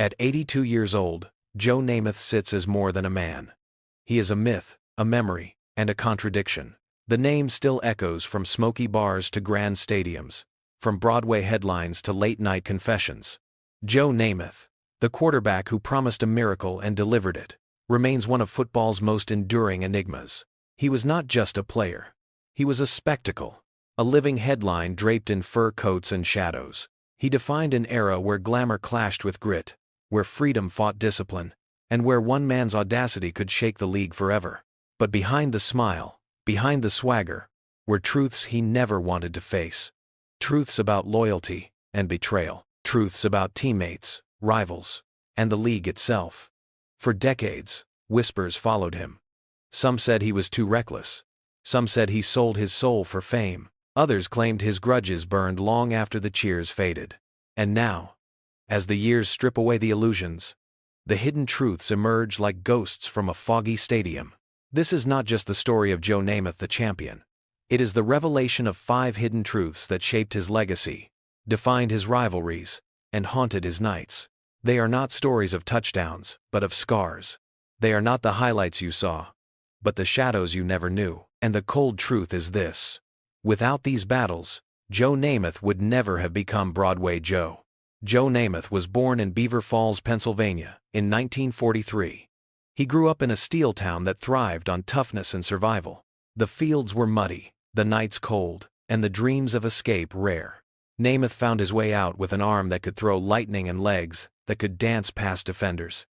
At 82 years old, Joe Namath sits as more than a man. He is a myth, a memory, and a contradiction. The name still echoes from smoky bars to grand stadiums, from Broadway headlines to late-night confessions. Joe Namath, the quarterback who promised a miracle and delivered it, remains one of football's most enduring enigmas. He was not just a player. He was a spectacle, a living headline draped in fur coats and shadows. He defined an era where glamour clashed with grit, where freedom fought discipline, and where one man's audacity could shake the league forever. But behind the smile, behind the swagger, were truths he never wanted to face. Truths about loyalty and betrayal. Truths about teammates, rivals, and the league itself. For decades, whispers followed him. Some said he was too reckless. Some said he sold his soul for fame. Others claimed his grudges burned long after the cheers faded. And now, as the years strip away the illusions, the hidden truths emerge like ghosts from a foggy stadium. This is not just the story of Joe Namath the champion. It is the revelation of 5 hidden truths that shaped his legacy, defined his rivalries, and haunted his nights. They are not stories of touchdowns, but of scars. They are not the highlights you saw, but the shadows you never knew. And the cold truth is this: without these battles, Joe Namath would never have become Broadway Joe. Joe Namath was born in Beaver Falls, Pennsylvania, in 1943. He grew up in a steel town that thrived on toughness and survival. The fields were muddy, the nights cold, and the dreams of escape rare. Namath found his way out with an arm that could throw lightning and legs that could dance past defenders.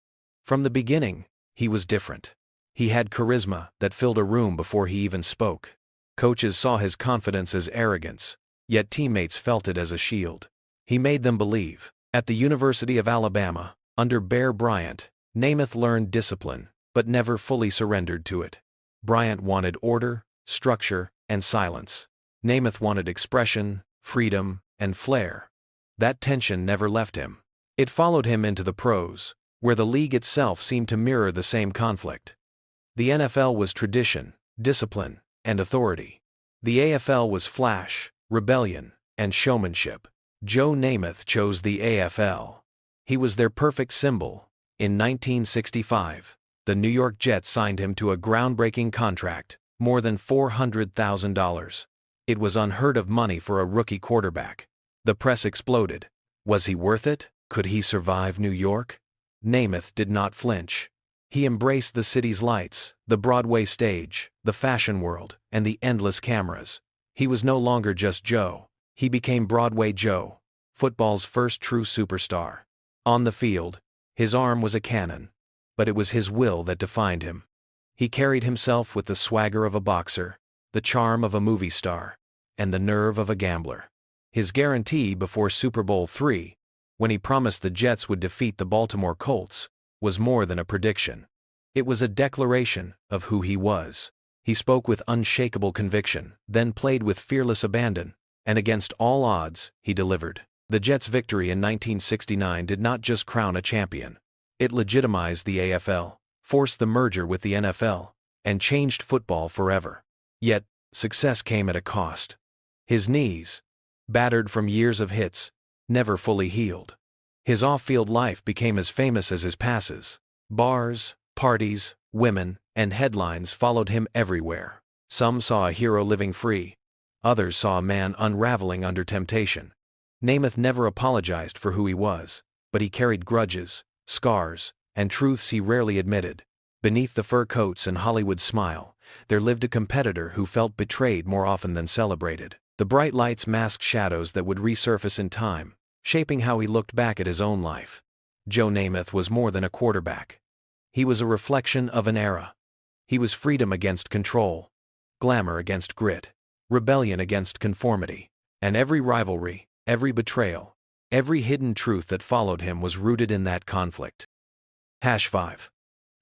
From the beginning, he was different. He had charisma that filled a room before he even spoke. Coaches saw his confidence as arrogance, yet teammates felt it as a shield. He made them believe. At the University of Alabama, under Bear Bryant, Namath learned discipline, but never fully surrendered to it. Bryant wanted order, structure, and silence. Namath wanted expression, freedom, and flair. That tension never left him. It followed him into the pros, where the league itself seemed to mirror the same conflict. The NFL was tradition, discipline, and authority. The AFL was flash, rebellion, and showmanship. Joe Namath chose the AFL. He was their perfect symbol. In 1965, the New York Jets signed him to a groundbreaking contract, more than $400,000. It was unheard of money for a rookie quarterback. The press exploded. Was he worth it? Could he survive New York? Namath did not flinch. He embraced the city's lights, the Broadway stage, the fashion world, and the endless cameras. He was no longer just Joe. He became Broadway Joe, football's first true superstar. On the field, his arm was a cannon, but it was his will that defined him. He carried himself with the swagger of a boxer, the charm of a movie star, and the nerve of a gambler. His guarantee before Super Bowl III, when he promised the Jets would defeat the Baltimore Colts, was more than a prediction. It was a declaration of who he was. He spoke with unshakable conviction, then played with fearless abandon, and against all odds, he delivered. The Jets' victory in 1969 did not just crown a champion. It legitimized the AFL, forced the merger with the NFL, and changed football forever. Yet, success came at a cost. His knees, battered from years of hits, never fully healed. His off-field life became as famous as his passes. Bars, parties, women, and headlines followed him everywhere. Some saw a hero living free. Others saw a man unraveling under temptation. Namath never apologized for who he was, but he carried grudges, scars, and truths he rarely admitted. Beneath the fur coats and Hollywood smile, there lived a competitor who felt betrayed more often than celebrated. The bright lights masked shadows that would resurface in time, shaping how he looked back at his own life. Joe Namath was more than a quarterback. He was a reflection of an era. He was freedom against control, glamour against grit, rebellion against conformity, and every rivalry, every betrayal, every hidden truth that followed him was rooted in that conflict. #5.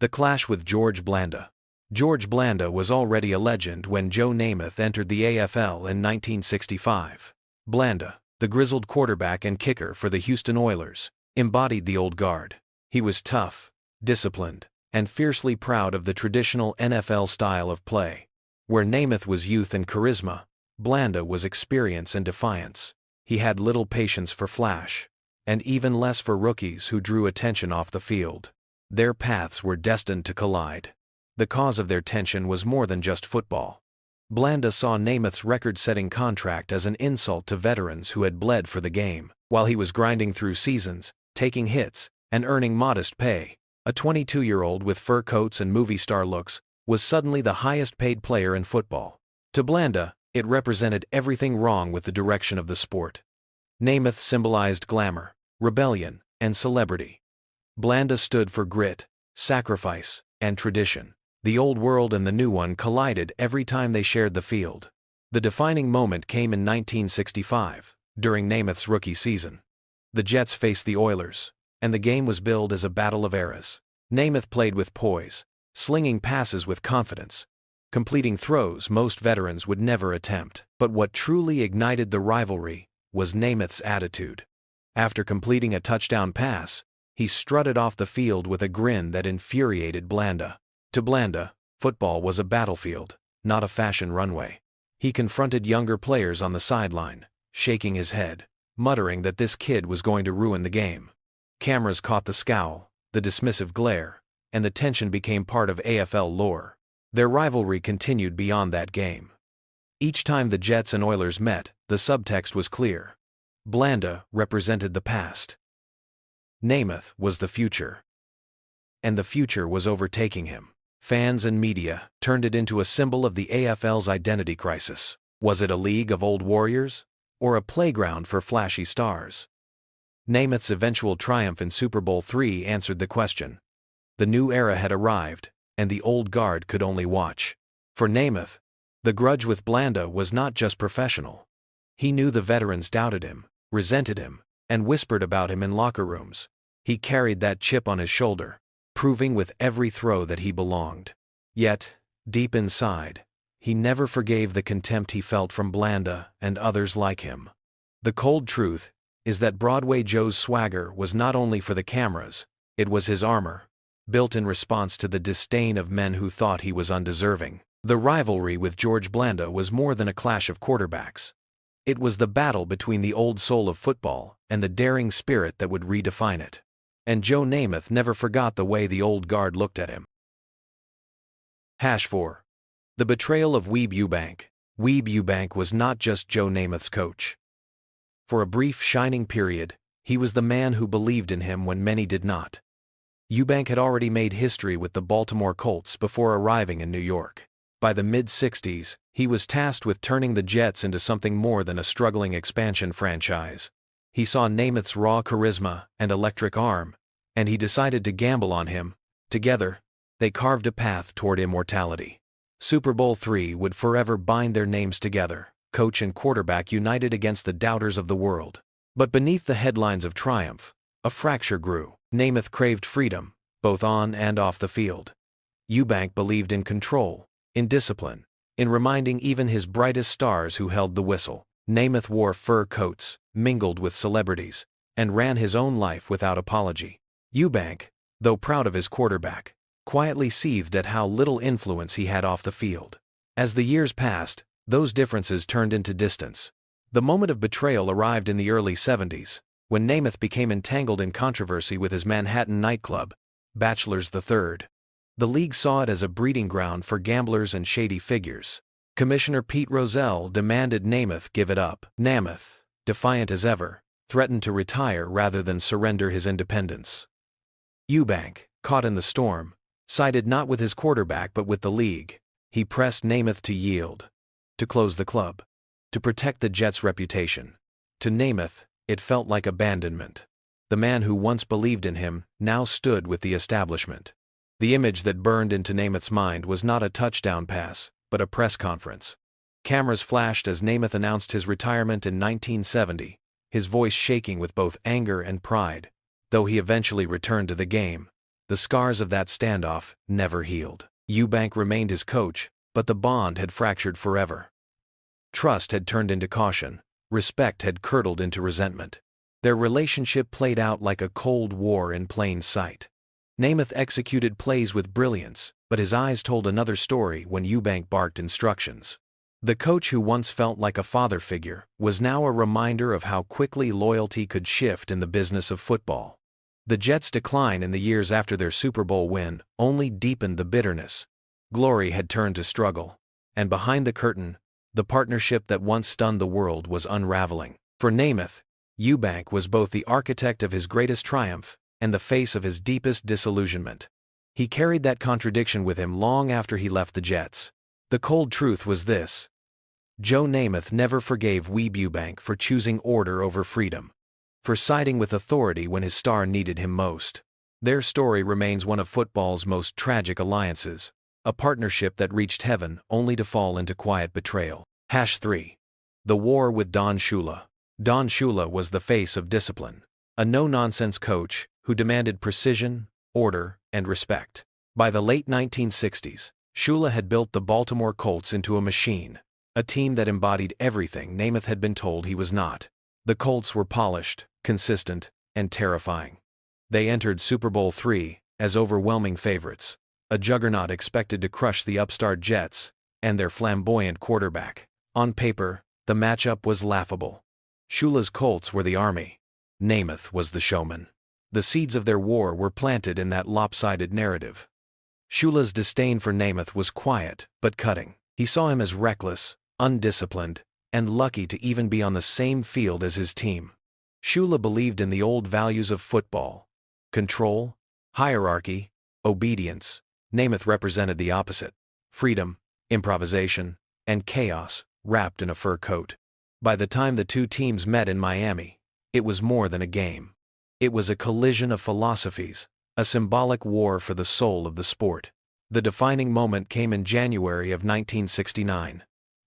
The clash with George Blanda. George Blanda was already a legend when Joe Namath entered the AFL in 1965. Blanda, the grizzled quarterback and kicker for the Houston Oilers, embodied the old guard. He was tough, disciplined, and fiercely proud of the traditional NFL style of play. Where Namath was youth and charisma, Blanda was experience and defiance. He had little patience for flash, and even less for rookies who drew attention off the field. Their paths were destined to collide. The cause of their tension was more than just football. Blanda saw Namath's record-setting contract as an insult to veterans who had bled for the game. While he was grinding through seasons, taking hits, and earning modest pay, a 22-year-old with fur coats and movie star looks was suddenly the highest-paid player in football. To Blanda, it represented everything wrong with the direction of the sport. Namath symbolized glamour, rebellion, and celebrity. Blanda stood for grit, sacrifice, and tradition. The old world and the new one collided every time they shared the field. The defining moment came in 1965, during Namath's rookie season. The Jets faced the Oilers, and the game was billed as a battle of eras. Namath played with poise, slinging passes with confidence, completing throws most veterans would never attempt. But what truly ignited the rivalry was Namath's attitude. After completing a touchdown pass, he strutted off the field with a grin that infuriated Blanda. To Blanda, football was a battlefield, not a fashion runway. He confronted younger players on the sideline, shaking his head, muttering that this kid was going to ruin the game. Cameras caught the scowl, the dismissive glare, and the tension became part of AFL lore. Their rivalry continued beyond that game. Each time the Jets and Oilers met, the subtext was clear. Blanda represented the past. Namath was the future. And the future was overtaking him. Fans and media turned it into a symbol of the AFL's identity crisis. Was it a league of old warriors, or a playground for flashy stars? Namath's eventual triumph in Super Bowl III answered the question. The new era had arrived, and the old guard could only watch. For Namath, the grudge with Blanda was not just professional. He knew the veterans doubted him, resented him, and whispered about him in locker rooms. He carried that chip on his shoulder, proving with every throw that he belonged. Yet, deep inside, he never forgave the contempt he felt from Blanda and others like him. The cold truth is that Broadway Joe's swagger was not only for the cameras, it was his armor, built in response to the disdain of men who thought he was undeserving. The rivalry with George Blanda was more than a clash of quarterbacks. It was the battle between the old soul of football and the daring spirit that would redefine it. And Joe Namath never forgot the way the old guard looked at him. #4. The betrayal of Weeb Ewbank. Weeb Ewbank was not just Joe Namath's coach. For a brief shining period, he was the man who believed in him when many did not. Ewbank had already made history with the Baltimore Colts before arriving in New York. By the mid-60s, he was tasked with turning the Jets into something more than a struggling expansion franchise. He saw Namath's raw charisma and electric arm, and he decided to gamble on him. Together, they carved a path toward immortality. Super Bowl III would forever bind their names together, coach and quarterback united against the doubters of the world. But beneath the headlines of triumph, a fracture grew. Namath craved freedom, both on and off the field. Ewbank believed in control, in discipline, in reminding even his brightest stars who held the whistle. Namath wore fur coats, mingled with celebrities, and ran his own life without apology. Ewbank, though proud of his quarterback, quietly seethed at how little influence he had off the field. As the years passed, those differences turned into distance. The moment of betrayal arrived in the early 70s, when Namath became entangled in controversy with his Manhattan nightclub, Bachelor's III. The league saw it as a breeding ground for gamblers and shady figures. Commissioner Pete Rozelle demanded Namath give it up. Namath, defiant as ever, threatened to retire rather than surrender his independence. Ewbank, caught in the storm, sided not with his quarterback but with the league. He pressed Namath to yield, to close the club, to protect the Jets' reputation. To Namath, it felt like abandonment. The man who once believed in him now stood with the establishment. The image that burned into Namath's mind was not a touchdown pass, but a press conference. Cameras flashed as Namath announced his retirement in 1970, his voice shaking with both anger and pride. Though he eventually returned to the game, the scars of that standoff never healed. Ewbank remained his coach, but the bond had fractured forever. Trust had turned into caution, respect had curdled into resentment. Their relationship played out like a cold war in plain sight. Namath executed plays with brilliance, but his eyes told another story when Ewbank barked instructions. The coach who once felt like a father figure was now a reminder of how quickly loyalty could shift in the business of football. The Jets' decline in the years after their Super Bowl win only deepened the bitterness. Glory had turned to struggle, and behind the curtain, the partnership that once stunned the world was unraveling. For Namath, Ewbank was both the architect of his greatest triumph and the face of his deepest disillusionment. He carried that contradiction with him long after he left the Jets. The cold truth was this: Joe Namath never forgave Weeb Ewbank for choosing order over freedom, for siding with authority when his star needed him most. Their story remains one of football's most tragic alliances, a partnership that reached heaven only to fall into quiet betrayal. #3. The War with Don Shula. Don Shula was the face of discipline, a no-nonsense coach who demanded precision, order, and respect. By the late 1960s, Shula had built the Baltimore Colts into a machine, a team that embodied everything Namath had been told he was not. The Colts were polished, consistent, and terrifying. They entered Super Bowl III as overwhelming favorites, a juggernaut expected to crush the upstart Jets and their flamboyant quarterback. On paper, the matchup was laughable. Shula's Colts were the army. Namath was the showman. The seeds of their war were planted in that lopsided narrative. Shula's disdain for Namath was quiet but cutting. He saw him as reckless, undisciplined, and lucky to even be on the same field as his team. Shula believed in the old values of football: control, hierarchy, obedience. Namath represented the opposite: freedom, improvisation, and chaos, wrapped in a fur coat. By the time the two teams met in Miami, it was more than a game. It was a collision of philosophies, a symbolic war for the soul of the sport. The defining moment came in January of 1969.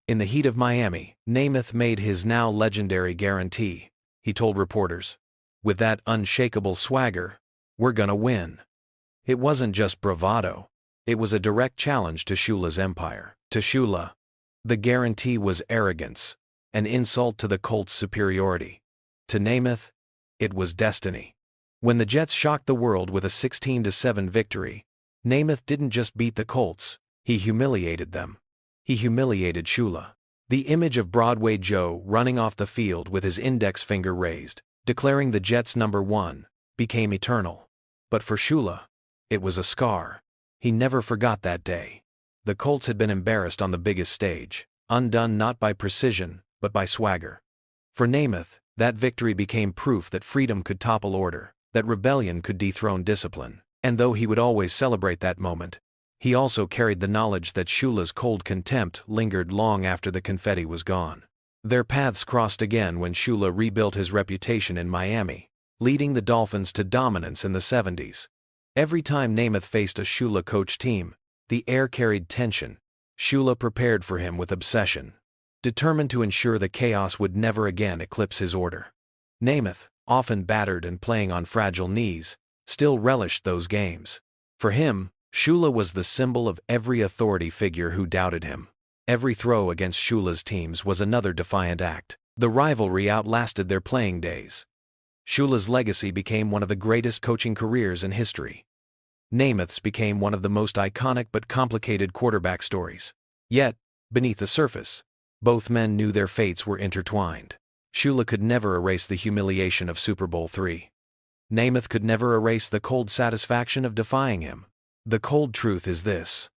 In the heat of Miami, Namath made his now legendary guarantee. He told reporters, with that unshakable swagger, "We're gonna win." It wasn't just bravado. It was a direct challenge to Shula's empire. To Shula, the guarantee was arrogance, an insult to the Colts' superiority. To Namath, it was destiny. When the Jets shocked the world with a 16-7 victory, Namath didn't just beat the Colts, he humiliated them. He humiliated Shula. The image of Broadway Joe running off the field with his index finger raised, declaring the Jets #1, became eternal. But for Shula, it was a scar. He never forgot that day. The Colts had been embarrassed on the biggest stage, undone not by precision, but by swagger. For Namath, that victory became proof that freedom could topple order, that rebellion could dethrone discipline. And though he would always celebrate that moment, he also carried the knowledge that Shula's cold contempt lingered long after the confetti was gone. Their paths crossed again when Shula rebuilt his reputation in Miami, leading the Dolphins to dominance in the 70s. Every time Namath faced a Shula-coached team, the air carried tension. Shula prepared for him with obsession, determined to ensure the chaos would never again eclipse his order. Namath, often battered and playing on fragile knees, still relished those games. For him, Shula was the symbol of every authority figure who doubted him. Every throw against Shula's teams was another defiant act. The rivalry outlasted their playing days. Shula's legacy became one of the greatest coaching careers in history. Namath's became one of the most iconic but complicated quarterback stories. Yet, beneath the surface, both men knew their fates were intertwined. Shula could never erase the humiliation of Super Bowl III. Namath could never erase the cold satisfaction of defying him. The cold truth is this: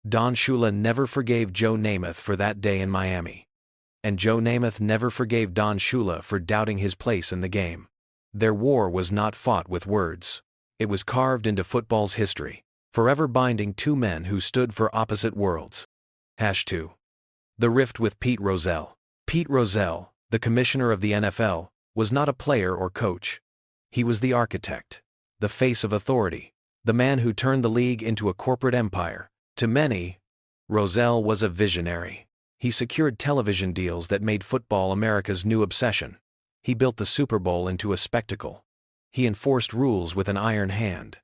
Don Shula never forgave Joe Namath for that day in Miami. And Joe Namath never forgave Don Shula for doubting his place in the game. Their war was not fought with words. It was carved into football's history, forever binding two men who stood for opposite worlds. #2. The rift with Pete Rozelle. Pete Rozelle, the commissioner of the NFL, was not a player or coach. He was the architect, the face of authority, the man who turned the league into a corporate empire. To many, Rozelle was a visionary. He secured television deals that made football America's new obsession. He built the Super Bowl into a spectacle. He enforced rules with an iron hand.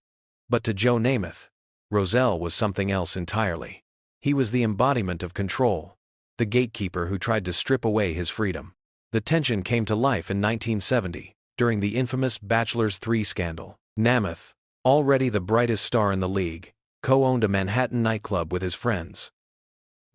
But to Joe Namath, Rozelle was something else entirely. He was the embodiment of control, the gatekeeper who tried to strip away his freedom. The tension came to life in 1970, during the infamous Bachelor's 3 scandal. Namath, already the brightest star in the league, co-owned a Manhattan nightclub with his friends.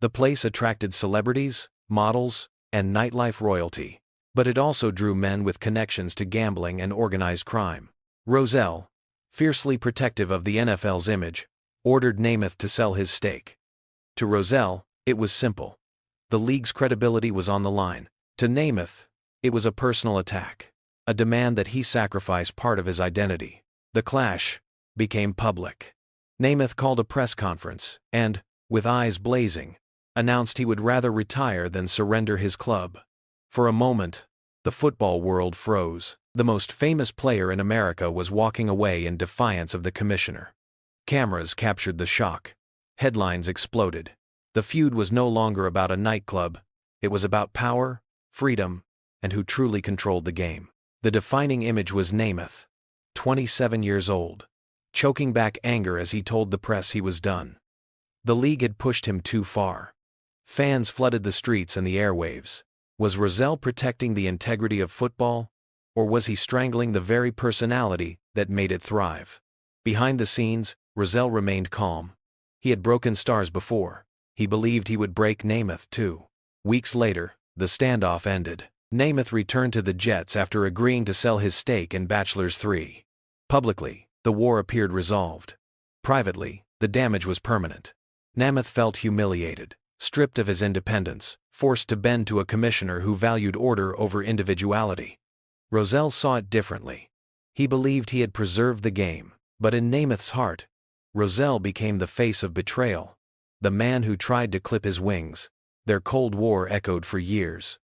The place attracted celebrities, models, and nightlife royalty. But it also drew men with connections to gambling and organized crime. Rozelle, fiercely protective of the NFL's image, ordered Namath to sell his stake. To Rozelle, it was simple. The league's credibility was on the line. To Namath, it was a personal attack, a demand that he sacrifice part of his identity. The clash became public. Namath called a press conference and, with eyes blazing, announced he would rather retire than surrender his club. For a moment, the football world froze. The most famous player in America was walking away in defiance of the commissioner. Cameras captured the shock. Headlines exploded. The feud was no longer about a nightclub. It was about power, freedom, and who truly controlled the game. The defining image was Namath, 27 years old, choking back anger as he told the press he was done. The league had pushed him too far. Fans flooded the streets and the airwaves. Was Rozelle protecting the integrity of football, or was he strangling the very personality that made it thrive? Behind the scenes, Rozelle remained calm. He had broken stars before. He believed he would break Namath too. Weeks later, the standoff ended. Namath returned to the Jets after agreeing to sell his stake in Bachelors 3. Publicly, the war appeared resolved. Privately, the damage was permanent. Namath felt humiliated, stripped of his independence, forced to bend to a commissioner who valued order over individuality. Rozelle saw it differently. He believed he had preserved the game, but in Namath's heart, Rozelle became the face of betrayal, the man who tried to clip his wings. Their Cold War echoed for years.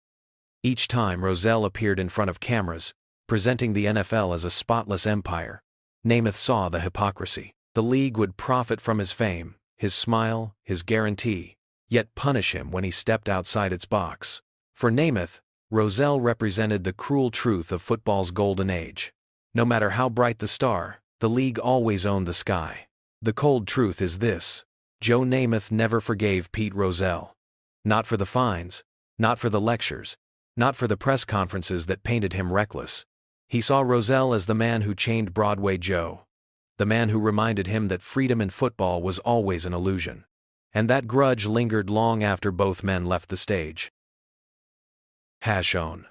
Each time Rozelle appeared in front of cameras, presenting the NFL as a spotless empire, Namath saw the hypocrisy. The league would profit from his fame, his smile, his guarantee, yet punish him when he stepped outside its box. For Namath, Rozelle represented the cruel truth of football's golden age. No matter how bright the star, the league always owned the sky. The cold truth is this: Joe Namath never forgave Pete Rozelle. Not for the fines, not for the lectures, not for the press conferences that painted him reckless. He saw Rozelle as the man who chained Broadway Joe, the man who reminded him that freedom in football was always an illusion. And that grudge lingered long after both men left the stage. Hashon.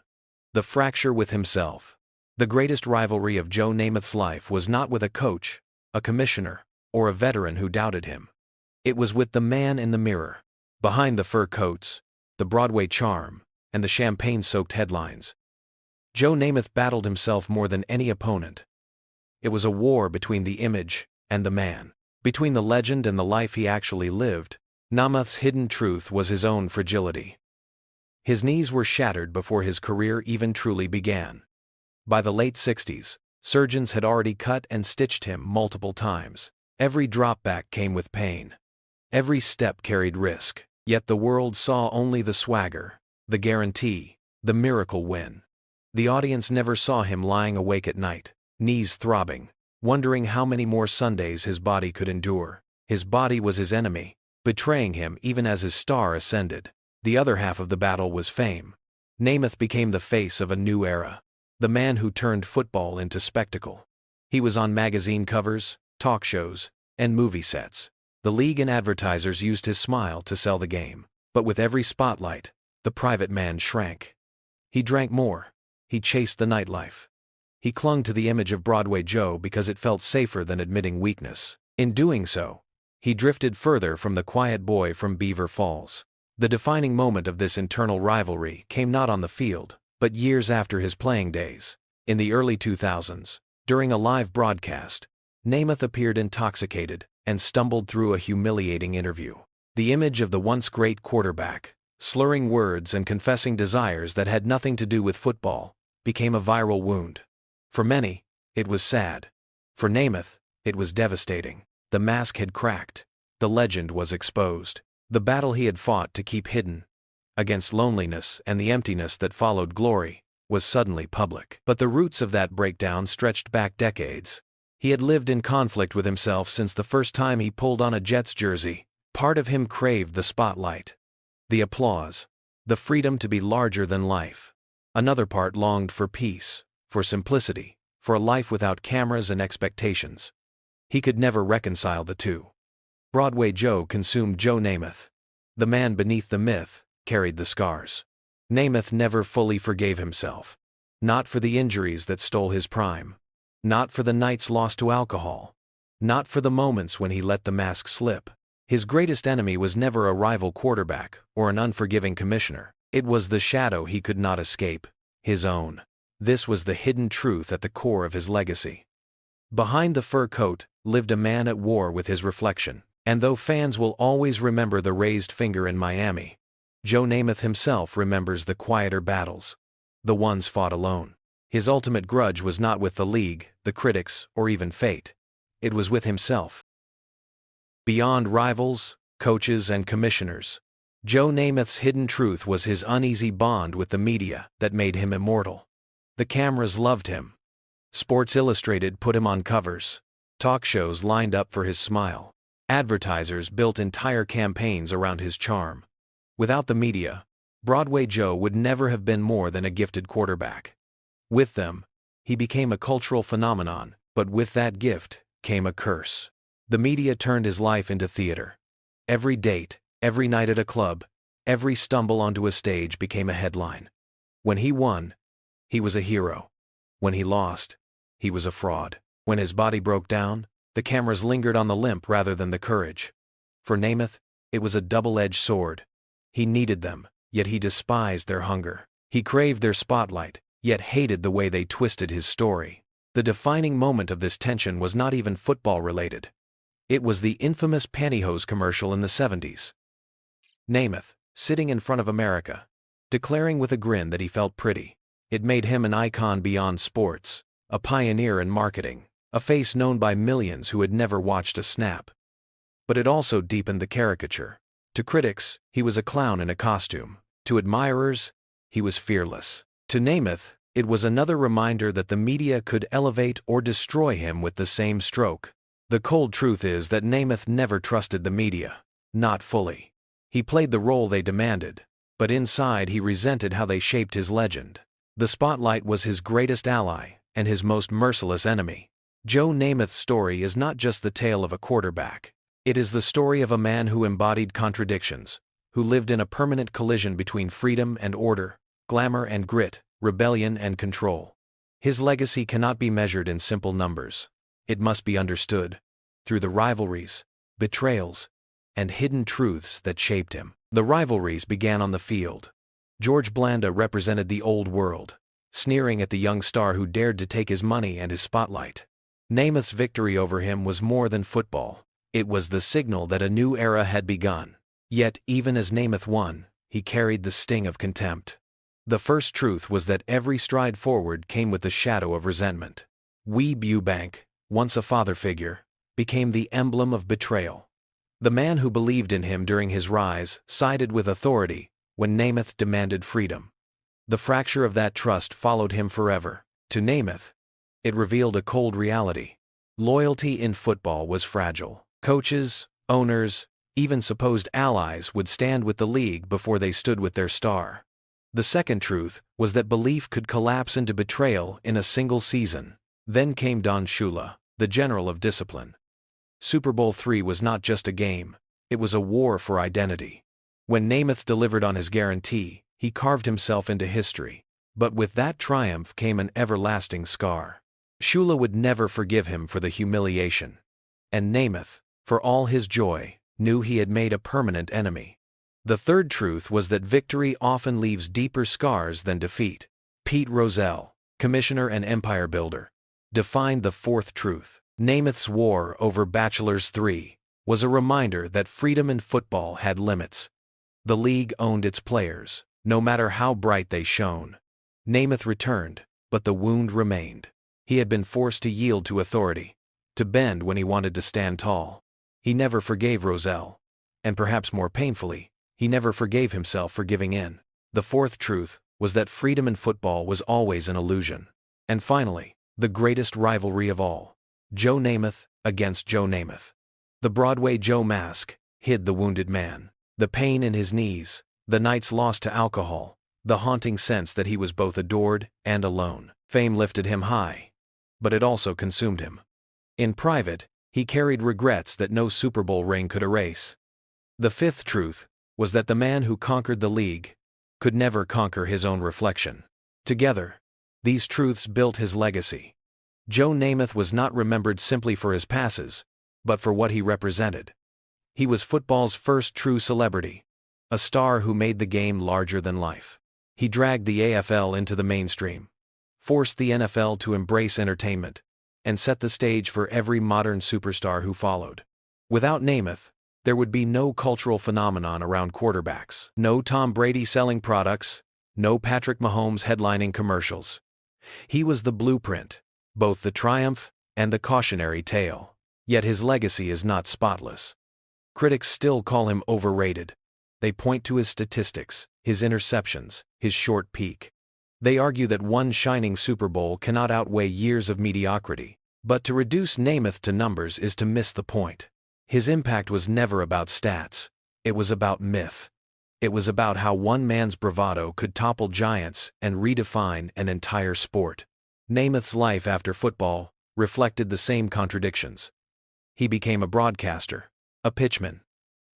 The fracture with himself. The greatest rivalry of Joe Namath's life was not with a coach, a commissioner, or a veteran who doubted him. It was with the man in the mirror, behind the fur coats, the Broadway charm, and the champagne-soaked headlines. Joe Namath battled himself more than any opponent. It was a war between the image and the man, between the legend and the life he actually lived. Namath's hidden truth was his own fragility. His knees were shattered before his career even truly began. By the late 60s, surgeons had already cut and stitched him multiple times. Every drop back came with pain. Every step carried risk, yet the world saw only the swagger, the guarantee, the miracle win. The audience never saw him lying awake at night, knees throbbing, wondering how many more Sundays his body could endure. His body was his enemy, betraying him even as his star ascended. The other half of the battle was fame. Namath became the face of a new era, the man who turned football into spectacle. He was on magazine covers, talk shows, and movie sets. The league and advertisers used his smile to sell the game. But with every spotlight, the private man shrank. He drank more. He chased the nightlife. He clung to the image of Broadway Joe because it felt safer than admitting weakness. In doing so, he drifted further from the quiet boy from Beaver Falls. The defining moment of this internal rivalry came not on the field, but years after his playing days. In the early 2000s, during a live broadcast, Namath appeared intoxicated and stumbled through a humiliating interview. The image of the once great quarterback, slurring words and confessing desires that had nothing to do with football, became a viral wound. For many, it was sad. For Namath, it was devastating. The mask had cracked. The legend was exposed. The battle he had fought to keep hidden, against loneliness and the emptiness that followed glory, was suddenly public. But the roots of that breakdown stretched back decades. He had lived in conflict with himself since the first time he pulled on a Jets jersey. Part of him craved the spotlight, the applause, the freedom to be larger than life. Another part longed for peace, for simplicity, for a life without cameras and expectations. He could never reconcile the two. Broadway Joe consumed Joe Namath. The man beneath the myth carried the scars. Namath never fully forgave himself. Not for the injuries that stole his prime. Not for the nights lost to alcohol. Not for the moments when he let the mask slip. His greatest enemy was never a rival quarterback or an unforgiving commissioner. It was the shadow he could not escape, his own. This was the hidden truth at the core of his legacy. Behind the fur coat lived a man at war with his reflection, and though fans will always remember the raised finger in Miami, Joe Namath himself remembers the quieter battles, the ones fought alone. His ultimate grudge was not with the league, the critics, or even fate. It was with himself. Beyond rivals, coaches, and commissioners, Joe Namath's hidden truth was his uneasy bond with the media that made him immortal. The cameras loved him. Sports Illustrated put him on covers. Talk shows lined up for his smile. Advertisers built entire campaigns around his charm. Without the media, Broadway Joe would never have been more than a gifted quarterback. With them, he became a cultural phenomenon, but with that gift came a curse. The media turned his life into theater. Every date, every night at a club, every stumble onto a stage became a headline. When he won, he was a hero. When he lost, he was a fraud. When his body broke down, the cameras lingered on the limp rather than the courage. For Namath, it was a double-edged sword. He needed them, yet he despised their hunger. He craved their spotlight, yet hated the way they twisted his story. The defining moment of this tension was not even football-related. It was the infamous pantyhose commercial in the 70s. Namath, sitting in front of America, declaring with a grin that he felt pretty. It made him an icon beyond sports, a pioneer in marketing, a face known by millions who had never watched a snap. But it also deepened the caricature. To critics, he was a clown in a costume. To admirers, he was fearless. To Namath, it was another reminder that the media could elevate or destroy him with the same stroke. The cold truth is that Namath never trusted the media. Not fully. He played the role they demanded, but inside he resented how they shaped his legend. The spotlight was his greatest ally and his most merciless enemy. Joe Namath's story is not just the tale of a quarterback. It is the story of a man who embodied contradictions, who lived in a permanent collision between freedom and order, glamour and grit, rebellion and control. His legacy cannot be measured in simple numbers. It must be understood through the rivalries, betrayals, and hidden truths that shaped him. The rivalries began on the field. George Blanda represented the old world, sneering at the young star who dared to take his money and his spotlight. Namath's victory over him was more than football. It was the signal that a new era had begun. Yet, even as Namath won, he carried the sting of contempt. The first truth was that every stride forward came with the shadow of resentment. Weeb Ewbank, once a father figure, became the emblem of betrayal. The man who believed in him during his rise sided with authority when Namath demanded freedom. The fracture of that trust followed him forever. To Namath, it revealed a cold reality. Loyalty in football was fragile. Coaches, owners, even supposed allies would stand with the league before they stood with their star. The second truth was that belief could collapse into betrayal in a single season. Then came Don Shula, the general of discipline. Super Bowl III was not just a game, it was a war for identity. When Namath delivered on his guarantee, he carved himself into history. But with that triumph came an everlasting scar. Shula would never forgive him for the humiliation. And Namath, for all his joy, knew he had made a permanent enemy. The third truth was that victory often leaves deeper scars than defeat. Pete Rozelle, commissioner and empire builder, defined the fourth truth. Namath's war over Bachelors 3 was a reminder that freedom in football had limits. The league owned its players, no matter how bright they shone. Namath returned, but the wound remained. He had been forced to yield to authority, to bend when he wanted to stand tall. He never forgave Rozelle, and perhaps more painfully, he never forgave himself for giving in. The fourth truth was that freedom in football was always an illusion. And finally, the greatest rivalry of all. Joe Namath against Joe Namath. The Broadway Joe mask hid the wounded man. The pain in his knees, the nights lost to alcohol, the haunting sense that he was both adored and alone. Fame lifted him high, but it also consumed him. In private, he carried regrets that no Super Bowl ring could erase. The fifth truth was that the man who conquered the league could never conquer his own reflection. Together, these truths built his legacy. Joe Namath was not remembered simply for his passes, but for what he represented. He was football's first true celebrity, a star who made the game larger than life. He dragged the AFL into the mainstream, forced the NFL to embrace entertainment, and set the stage for every modern superstar who followed. Without Namath, there would be no cultural phenomenon around quarterbacks, no Tom Brady selling products, no Patrick Mahomes headlining commercials. He was the blueprint, both the triumph and the cautionary tale. Yet his legacy is not spotless. Critics still call him overrated. They point to his statistics, his interceptions, his short peak. They argue that one shining Super Bowl cannot outweigh years of mediocrity. But to reduce Namath to numbers is to miss the point. His impact was never about stats. It was about myth. It was about how one man's bravado could topple giants and redefine an entire sport. Namath's life after football reflected the same contradictions. He became a broadcaster, a pitchman,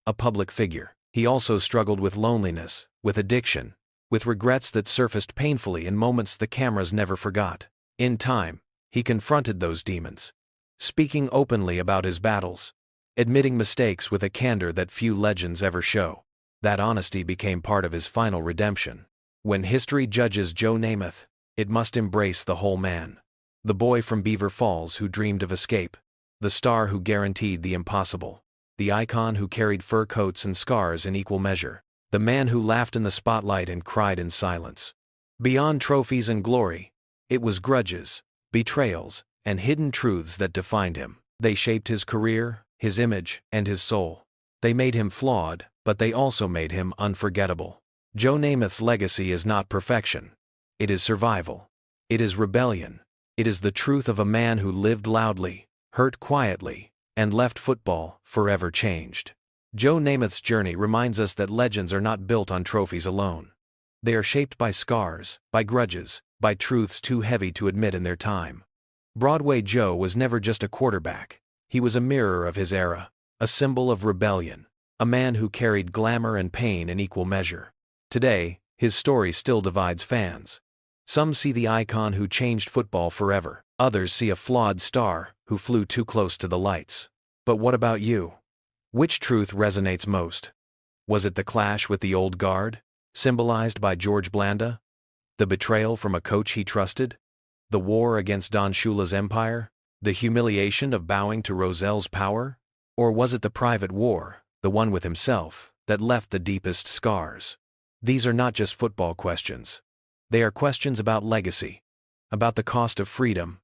a public figure. He also struggled with loneliness, with addiction, with regrets that surfaced painfully in moments the cameras never forgot. In time, he confronted those demons, speaking openly about his battles, admitting mistakes with a candor that few legends ever show. That honesty became part of his final redemption. When history judges Joe Namath, it must embrace the whole man. The boy from Beaver Falls who dreamed of escape, the star who guaranteed the impossible, the icon who carried fur coats and scars in equal measure, the man who laughed in the spotlight and cried in silence. Beyond trophies and glory, it was grudges, betrayals, and hidden truths that defined him. They shaped his career, his image, and his soul. They made him flawed, but they also made him unforgettable. Joe Namath's legacy is not perfection. It is survival. It is rebellion. It is the truth of a man who lived loudly, hurt quietly, and left football forever changed. Joe Namath's journey reminds us that legends are not built on trophies alone. They are shaped by scars, by grudges, by truths too heavy to admit in their time. Broadway Joe was never just a quarterback. He was a mirror of his era, a symbol of rebellion, a man who carried glamour and pain in equal measure. Today, his story still divides fans. Some see the icon who changed football forever. Others see a flawed star who flew too close to the lights. But what about you? Which truth resonates most? Was it the clash with the old guard, symbolized by George Blanda? The betrayal from a coach he trusted? The war against Don Shula's empire? The humiliation of bowing to Rozelle's power? Or was it the private war, the one with himself, that left the deepest scars? These are not just football questions. They are questions about legacy, about the cost of freedom,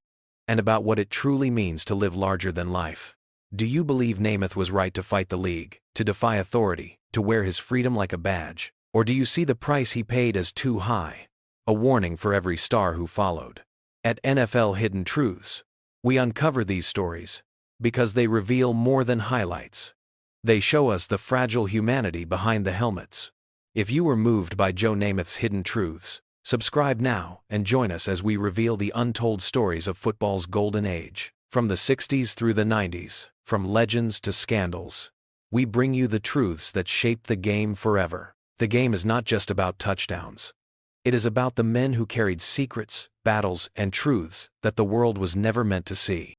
and about what it truly means to live larger than life. Do you believe Namath was right to fight the league, to defy authority, to wear his freedom like a badge? Or do you see the price he paid as too high, a warning for every star who followed? At NFL Hidden Truths, we uncover these stories because they reveal more than highlights. They show us the fragile humanity behind the helmets. If you were moved by Joe Namath's hidden truths, subscribe now and join us as we reveal the untold stories of football's golden age. From the 60s through the 90s, from legends to scandals, we bring you the truths that shaped the game forever. The game is not just about touchdowns. It is about the men who carried secrets, battles, and truths that the world was never meant to see.